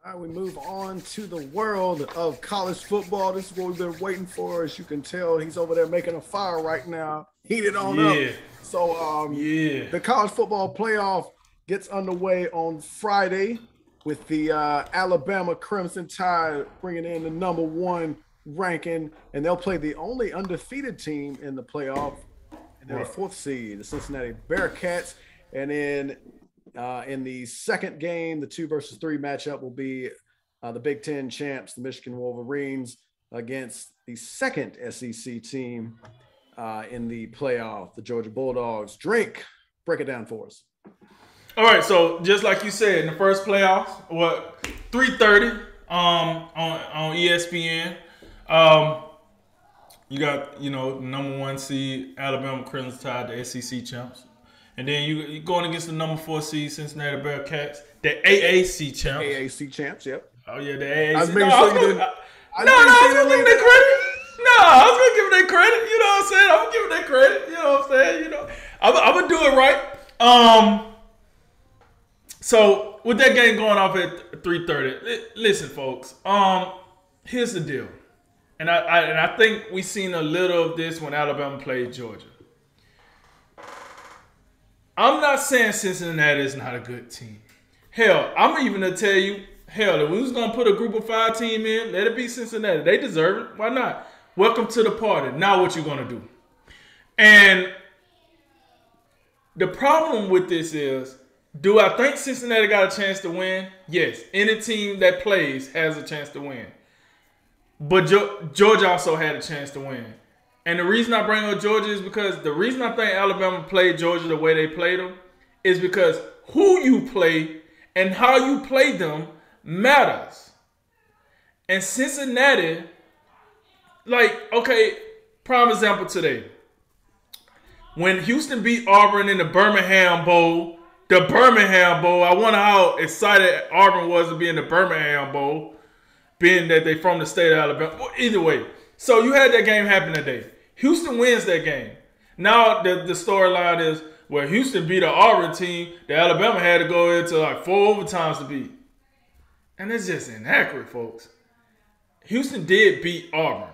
All right, we move on to the world of college football. This is what we've been waiting for. As you can tell, he's over there making a fire right now, heated on up. Yeah, So, yeah. the college football playoff gets underway on Friday with the Alabama Crimson Tide bringing in the #1 ranking, and they'll play the only undefeated team in the playoff, and they're the Right. fourth seed, the Cincinnati Bearcats. And then in the second game, the 2 versus 3 matchup will be the Big Ten champs, the Michigan Wolverines, against the second SEC team in the playoff, the Georgia Bulldogs. Drink, break it down for us. All right, so just like you said, in the first playoffs, 3:30 on ESPN. You got #1 seed Alabama Crimson Tide, the SEC champs, and then you're going against the #4 seed Cincinnati Bearcats, the AAC champs. AAC champs, yep. Oh yeah, the AAC. I was making sure you didn't. I was gonna give them their credit. No, I was gonna give them their credit. You know what I'm saying? I'm gonna give them their credit. You know what I'm saying? I'm gonna do it right. So with that game going off at 3:30, listen, folks. Here's the deal, and I think we seen a little of this when Alabama played Georgia. I'm not saying Cincinnati is not a good team. Hell, I'm even gonna tell you, if we was gonna put a group of 5 team in, let it be Cincinnati. They deserve it. Why not? Welcome to the party. Now what you gonna do? And the problem with this is, do I think Cincinnati got a chance to win? Yes. Any team that plays has a chance to win. But Georgia also had a chance to win. And the reason I bring up Georgia is because the reason I think Alabama played Georgia the way they played them is because who you play and how you play them matters. And Cincinnati, prime example today. When Houston beat Auburn in the Birmingham Bowl, I wonder how excited Auburn was to be in the Birmingham Bowl, being that they from the state of Alabama. Well, either way, so you had that game happen today. Houston wins that game. Now the storyline is, well, Houston beat an Auburn team that Alabama had to go into 4 overtimes to beat. And it's just inaccurate, folks. Houston did beat Auburn.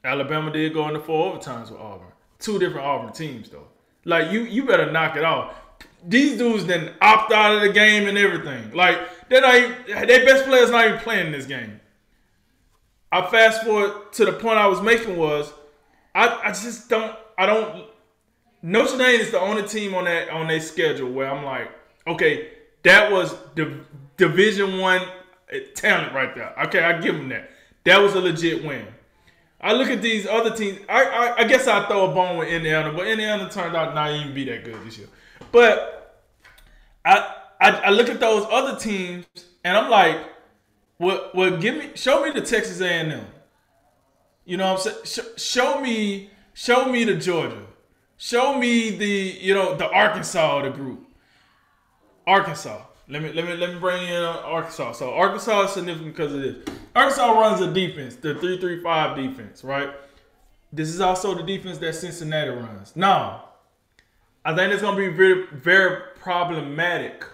Alabama did go into 4 overtimes with Auburn. 2 different Auburn teams, though. You better knock it off. These dudes then opt out of the game and everything. Their best player's not even playing in this game. I fast forward to the point I was making was, Notre Dame is the only team on their schedule where I'm like, okay, that was Division I talent right there. Okay, I give them that. That was a legit win. I look at these other teams. I guess I throw a bone with Indiana, but Indiana turned out not even be that good this year. But I look at those other teams and I'm like, show me the Texas A&M. You know what I'm saying? Show me the Georgia. Show me the Arkansas of the group. Arkansas. Let me bring in Arkansas. So Arkansas is significant because of this. Arkansas runs a defense, the 3-3-5 defense, right? This is also the defense that Cincinnati runs. Now, I think it's going to be very, very problematic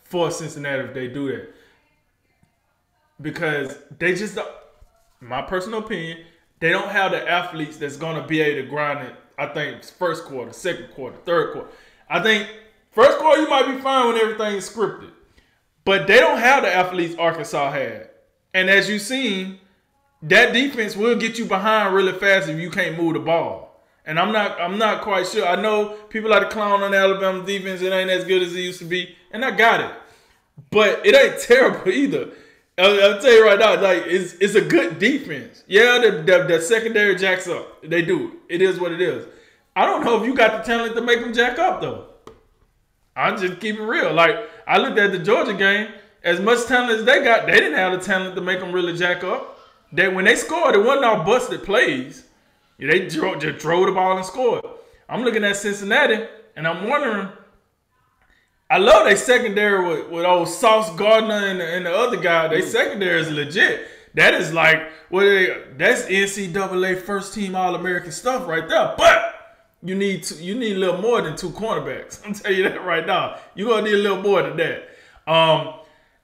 for Cincinnati if they do that. Because they just, my personal opinion, they don't have the athletes that's going to be able to grind it, I think, first quarter, second quarter, third quarter. I think first quarter you might be fine when everything is scripted. But they don't have the athletes Arkansas had. And as you've seen, that defense will get you behind really fast if you can't move the ball. And I'm not quite sure. I know people like to clown on Alabama defense. It ain't as good as it used to be. And I got it. But it ain't terrible either. I'll tell you right now, it's a good defense. Yeah, the secondary jacks up. They do. It is what it is. I don't know if you got the talent to make them jack up, though. I just keep it real. I looked at the Georgia game. As much talent as they got, they didn't have the talent to make them really jack up. When they scored, it wasn't all busted plays. They just drove the ball and scored. I'm looking at Cincinnati, and I'm wondering, I love their secondary with old Sauce Gardner and the other guy. Their secondary is legit. That is that's NCAA first team All-American stuff right there. But you need a little more than 2 cornerbacks. I'm telling you that right now. You're gonna need a little more than that.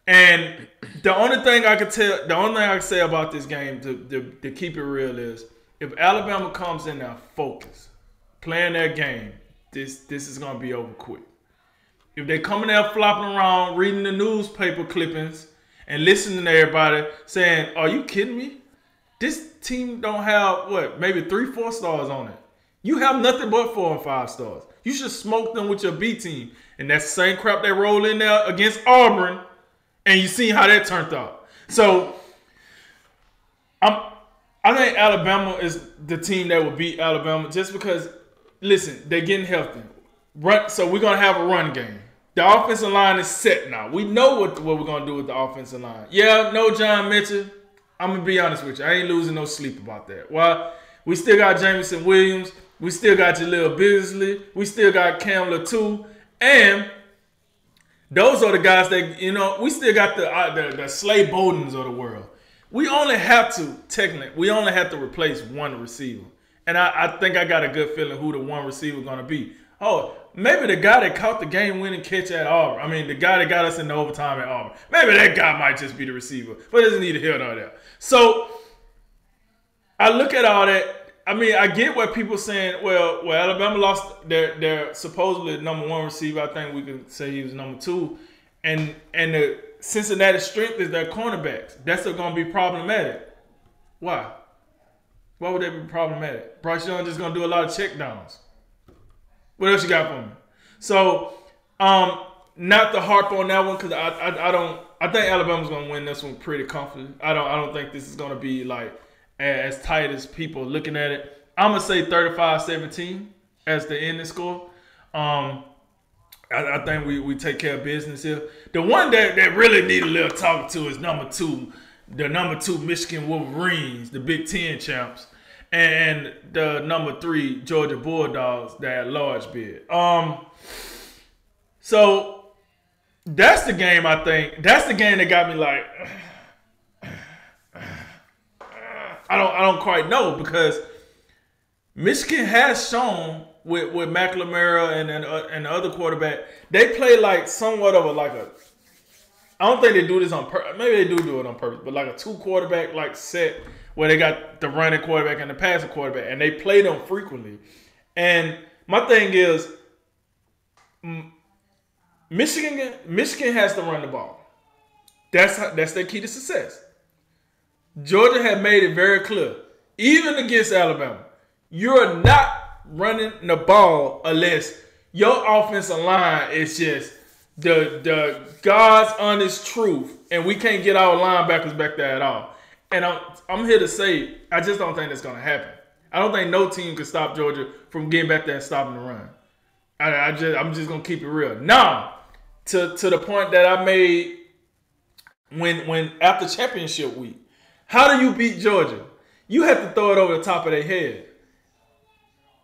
And the only thing I can say about this game to keep it real is if Alabama comes in there focused, playing their game, this is gonna be over quick. If they come in there flopping around, reading the newspaper clippings and listening to everybody saying, "Are you kidding me? This team don't have maybe 3-4 stars on it. You have nothing but 4 and 5 stars. You should smoke them with your B team." And that's the same crap they roll in there against Auburn, and you see how that turned out. So I think Alabama is the team that will beat Alabama just because, listen, they're getting healthy. So we're going to have a run game. The offensive line is set now. We know what we're going to do with the offensive line. Yeah, no John Mitchell. I'm going to be honest with you. I ain't losing no sleep about that. Well, we still got Jamison Williams. We still got Jaleel Beasley. We still got Cam Latu. And those are the guys that, we still got the Slay Bowdens of the world. We only have to replace one receiver. And I think I got a good feeling who the one receiver is going to be. Oh, maybe the guy that caught the game-winning catch at Auburn. I mean, the guy that got us in the overtime at Auburn. Maybe that guy might just be the receiver. But it doesn't need to hear all that. So, I look at all that. I mean, I get what people saying. Well, Alabama lost their supposedly number 1 receiver. I think we could say he was number 2. And the Cincinnati strength is their cornerbacks. That's going to be problematic. Why? Why would that be problematic? Bryce Young just going to do a lot of check downs. What else you got for me? So, not to harp on that one because I think Alabama's gonna win this one pretty comfortably. I don't think this is gonna be like as tight as people looking at it. I'm gonna say 35-17 as the ending score. I think we take care of business here. The one that really need a little talking to is number 2, the number 2 Michigan Wolverines, the Big Ten champs. And the number 3 Georgia Bulldogs, that large bid. So that's the game. I think that's the game that got me like, I don't quite know because Michigan has shown with McNamara and the other quarterback, they play like somewhat of a. I don't think they do this on purpose. Maybe they do it on purpose, but like a 2 quarterback like set where they got the running quarterback and the passing quarterback, and they play them frequently. And my thing is, Michigan has to run the ball. That's their key to success. Georgia had made it very clear, even against Alabama, you're not running the ball unless your offensive line is just the God's honest truth, and we can't get our linebackers back there at all. And I'm here to say, I just don't think that's going to happen. I don't think no team can stop Georgia from getting back there and stopping the run. I'm just going to keep it real. Now, to the point that I made when after championship week, how do you beat Georgia? You have to throw it over the top of their head.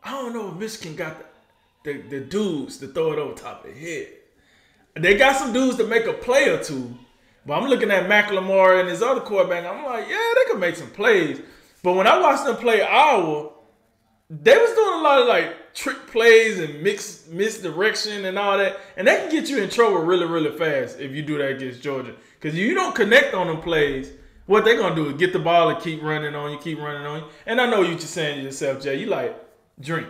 I don't know if Michigan got the dudes to throw it over the top of their head. They got some dudes to make a play or two. But I'm looking at McLemore and his other quarterback. I'm like, yeah, they could make some plays. But when I watched them play Iowa, they was doing a lot of like trick plays and misdirection and all that. And that can get you in trouble really, really fast if you do that against Georgia. Because if you don't connect on them plays, what they're going to do is get the ball and keep running on you, And I know you just saying to yourself, Jay, you like, drink.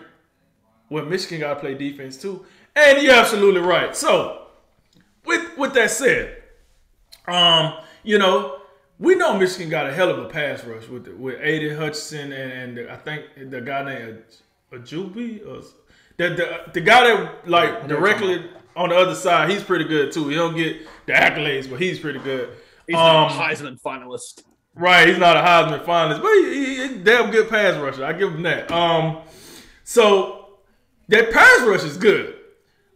Well, Michigan got to play defense too. And you're absolutely right. So, with that said, we know Michigan got a hell of a pass rush with Aiden Hutchinson and I think the guy named Ajubi or the guy that like directly on the other side. He's pretty good too. He don't get the accolades, but he's pretty good. He's not a Heisman finalist, right? He's not a Heisman finalist, but he's a damn good pass rusher. I give him that. So that pass rush is good.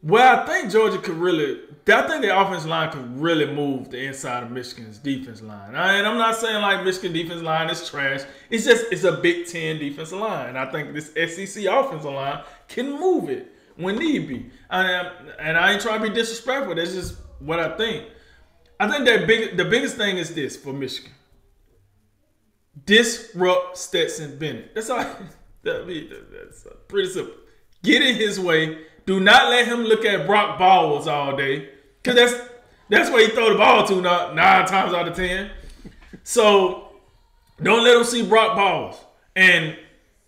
Well, I think Georgia could really. I think the offensive line could really move the inside of Michigan's defense line. And I'm not saying like Michigan defense line is trash. It's a Big Ten defensive line. And I think this SEC offensive line can move it when need be. And I ain't trying to be disrespectful. That's just what I think. I think the biggest thing is this for Michigan. Disrupt Stetson Bennett. That's all. That's pretty simple. Get in his way. Do not let him look at Brock Bowers all day. Because That's where he throw the ball to 9 times out of 10. So don't let him see Brock Bowles. And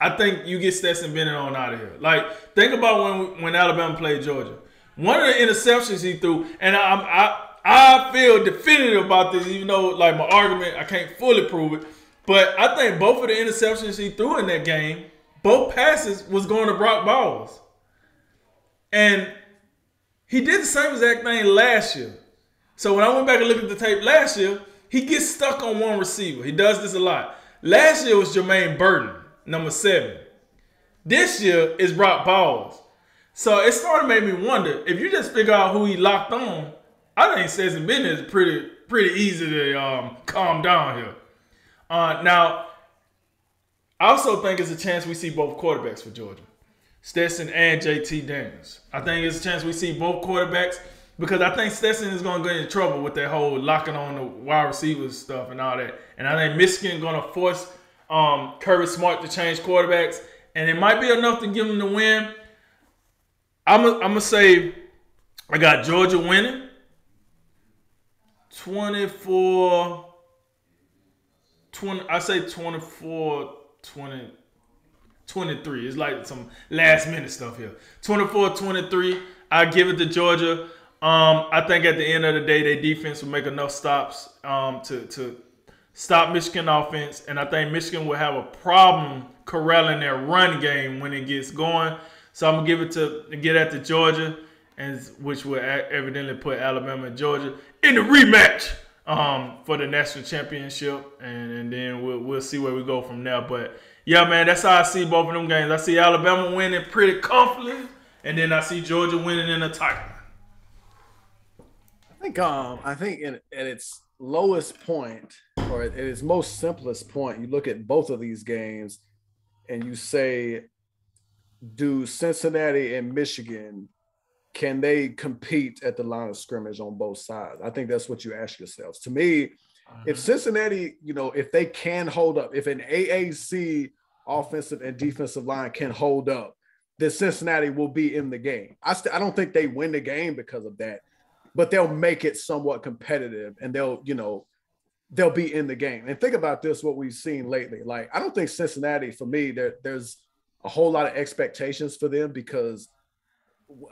I think you get Stetson Bennett on out of here. Like, think about when Alabama played Georgia. One of the interceptions he threw, and I feel definitive about this, even though, like, my argument, I can't fully prove it. But I think both of the interceptions he threw in that game, both passes was going to Brock Bowles. And he did the same exact thing last year. So when I went back and looked at the tape last year, he gets stuck on one receiver. He does this a lot. Last year was Jermaine Burton, number 7. This year is Brock Bowles. So it started to make me wonder, if you just figure out who he locked on, I think Stetson Bennett is pretty easy to calm down here. Now, I also think it's a chance we see both quarterbacks for Georgia. Stetson and JT Daniels. I think it's a chance we see both quarterbacks because I think Stetson is going to get in trouble with that whole locking on the wide receivers stuff and all that. And I think Michigan going to force Kirby Smart to change quarterbacks. And it might be enough to give them the win. I'm going to say I got Georgia winning 24-20. I say 24-20. 23. It's like some last minute stuff here. 24-23. I give it to Georgia. I think at the end of the day, their defense will make enough stops to stop Michigan offense, and I think Michigan will have a problem corralling their run game when it gets going. So I'm gonna get at the Georgia, and which will evidently put Alabama and Georgia in the rematch for the national championship, and then we'll see where we go from there. But yeah, man, that's how I see both of them games. I see Alabama winning pretty comfortably, and then I see Georgia winning in a tight one. I think at its lowest point, or at its most simplest point, you look at both of these games and you say, do Cincinnati and Michigan, can they compete at the line of scrimmage on both sides? I think that's what you ask yourselves. To me, if Cincinnati, if they can hold up, if an AAC offensive and defensive line can hold up, then Cincinnati will be in the game. I don't think they win the game because of that, but they'll make it somewhat competitive, and they'll be in the game. And think about this, what we've seen lately. Like, I don't think Cincinnati, for me, there's a whole lot of expectations for them because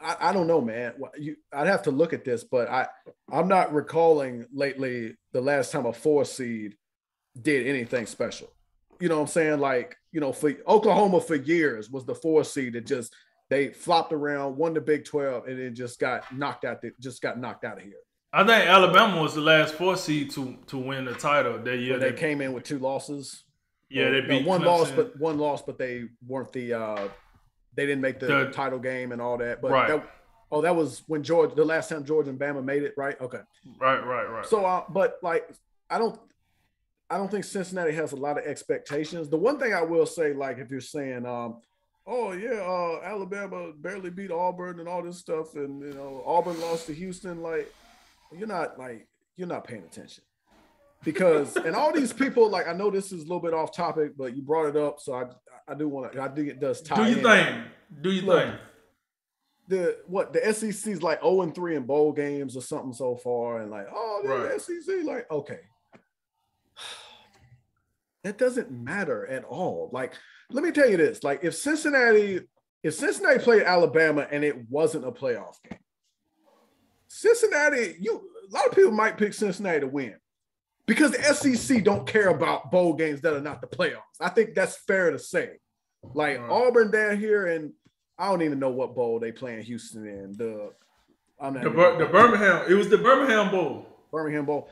I don't know, man. I'd have to look at this, but I'm not recalling lately the last time a 4 seed did anything special. You know what I'm saying? Like, for Oklahoma for years was the 4 seed that they flopped around, won the Big 12, and then just got knocked out of here. I think Alabama was the last 4 seed to win the title that year. They came in with 2 losses. Yeah, they beat one loss, but they weren't they didn't make the title game and all that. But right. That was when the last time Georgia and Bama made it, right? Okay. Right. So, but like, I don't think Cincinnati has a lot of expectations. The one thing I will say, like, if you're saying, Alabama barely beat Auburn and all this stuff, and Auburn lost to Houston, like, you're not paying attention. Because and all these people, like, I know this is a little bit off topic, but you brought it up, so I think it does tie in. Do you think? The SEC is like 0-3 in bowl games or something so far, and like, the SEC, like, okay. That doesn't matter at all. Like, let me tell you this. Like, if Cincinnati played Alabama and it wasn't a playoff game, a lot of people might pick Cincinnati to win because the SEC don't care about bowl games that are not the playoffs. I think that's fair to say. Like, Auburn down here, and I don't even know what bowl they play in Houston in. The Birmingham. It was the Birmingham Bowl. Birmingham Bowl.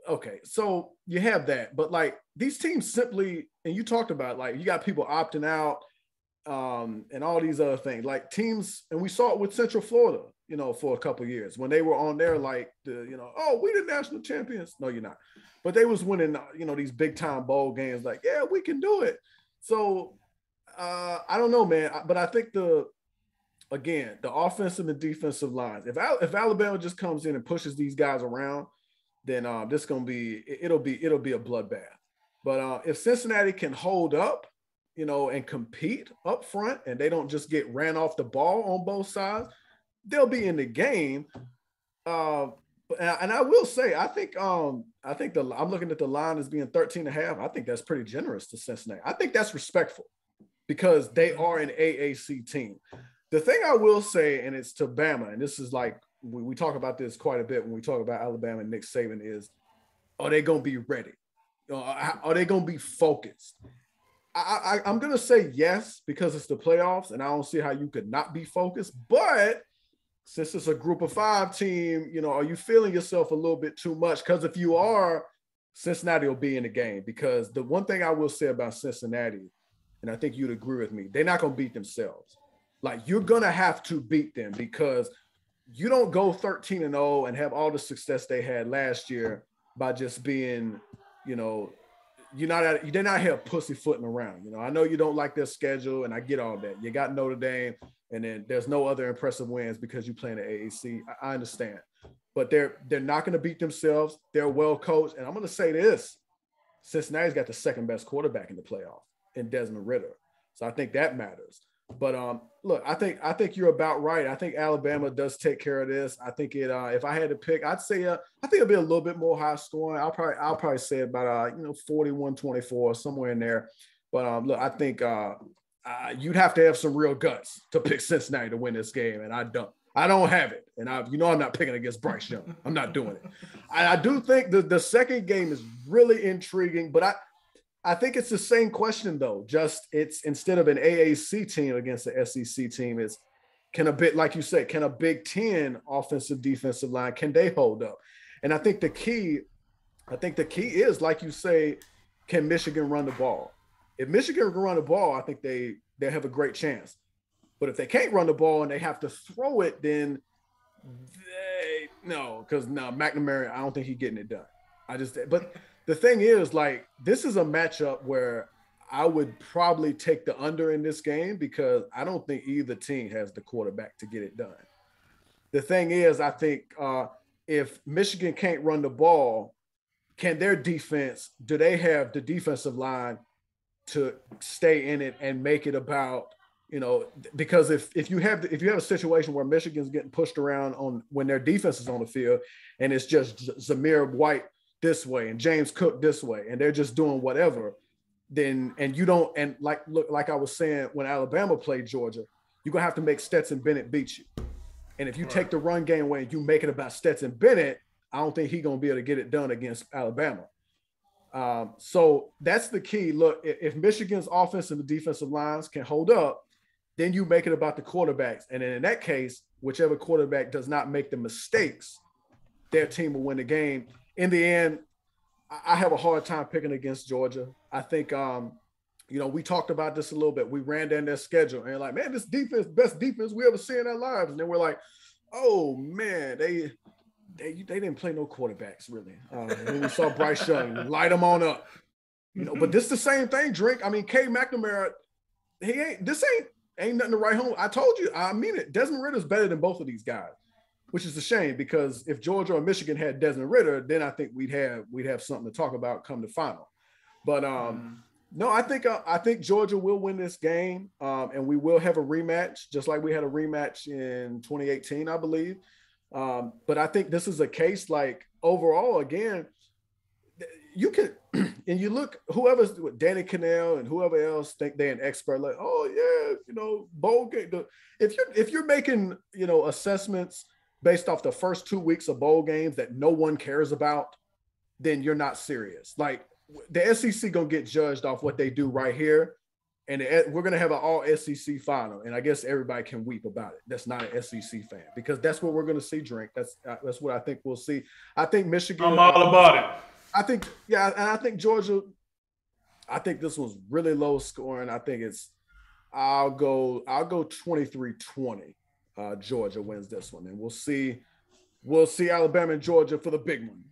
Okay, so you have that, but like, these teams simply, and you talked about, like, you got people opting out, and all these other things, like teams, and we saw it with Central Florida, for a couple of years when they were on there, like, we the national champions. No, you're not. But they was winning, these big time bowl games. Like, yeah, we can do it. So I don't know, man. But I think the offensive and defensive lines. If Alabama just comes in and pushes these guys around, then it'll be a bloodbath. But if Cincinnati can hold up, and compete up front, and they don't just get ran off the ball on both sides, they'll be in the game. And I will say, I think I'm looking at the line as being 13.5. I think that's pretty generous to Cincinnati. I think that's respectful because they are an AAC team. The thing I will say, and it's to Bama, and this is like we talk about this quite a bit when we talk about Alabama and Nick Saban, is are they going to be ready? Are they going to be focused? I'm going to say yes because it's the playoffs, and I don't see how you could not be focused. But since it's a group of 5 team, are you feeling yourself a little bit too much? Because if you are, Cincinnati will be in the game. Because the one thing I will say about Cincinnati, and I think you'd agree with me, they're not going to beat themselves. Like, you're going to have to beat them because you don't go 13-0 and have all the success they had last year by just being, they're not here pussyfooting around. I know you don't like their schedule, and I get all that. You got Notre Dame, and then there's no other impressive wins because you play in the AAC. I understand. But they're not going to beat themselves. They're well coached. And I'm going to say this. Cincinnati's got the second best quarterback in the playoff in Desmond Ridder. So I think that matters. But look, I think you're about right. I think Alabama does take care of this. I think if I had to pick, I'd say I think it'll be a little bit more high scoring. I'll probably say about 41-24, somewhere in there. But look, I think you'd have to have some real guts to pick Cincinnati to win this game, and I don't have it. And I'm not picking against Bryce Young. I'm not doing it. I do think the second game is really intriguing, but I think it's the same question though. Just it's instead of an AAC team against the SEC team, is can a Big Ten offensive defensive line, can they hold up? And I think the key is, like you say, can Michigan run the ball? If Michigan can run the ball, I think they have a great chance. But if they can't run the ball and they have to throw it, then McNamara, I don't think he's getting it done. But the thing is, like, this is a matchup where I would probably take the under in this game because I don't think either team has the quarterback to get it done. The thing is, I think if Michigan can't run the ball, can their defense, do they have the defensive line to stay in it and make it about, because if you have a situation where Michigan's getting pushed around when their defense is on the field and it's just Zamir White this way and James Cook this way, and they're just doing whatever, then like I was saying, when Alabama played Georgia, you're gonna have to make Stetson Bennett beat you. And if you take the run game away and you make it about Stetson Bennett, I don't think he's gonna be able to get it done against Alabama. So that's the key. Look, if Michigan's offense and the defensive lines can hold up, then you make it about the quarterbacks. And then in that case, whichever quarterback does not make the mistakes, their team will win the game. In the end, I have a hard time picking against Georgia. I think, we talked about this a little bit. We ran down their schedule and like, man, this defense, best defense we ever seen in our lives. And then we're like, oh man, they didn't play no quarterbacks really. When we saw Bryce Young light them on up, but this is the same thing, Drink. I mean, K. McNamara, ain't nothing to write home. I told you, I mean it. Desmond Ridder's better than both of these guys, which is a shame because if Georgia or Michigan had Desmond Ridder, then I think we'd have something to talk about come the final. But no, I think Georgia will win this game, and we will have a rematch, just like we had a rematch in 2018, I believe. But I think this is a case like overall, again, you can, and you look, whoever's Danny Cannell and whoever else think they're an expert, like, oh yeah, bowl game. If you're making, assessments based off the first 2 weeks of bowl games that no one cares about, then you're not serious. Like, the SEC gonna get judged off what they do right here, and we're gonna have an all SEC final, and I guess everybody can weep about it. That's not an SEC fan because that's what we're gonna see. Drink. That's what I think we'll see. I think Michigan. I'm all about it. I think, yeah, and I think Georgia. I think this was really low scoring. I think I'll go 23-20. Georgia wins this one, and we'll see Alabama and Georgia for the big one.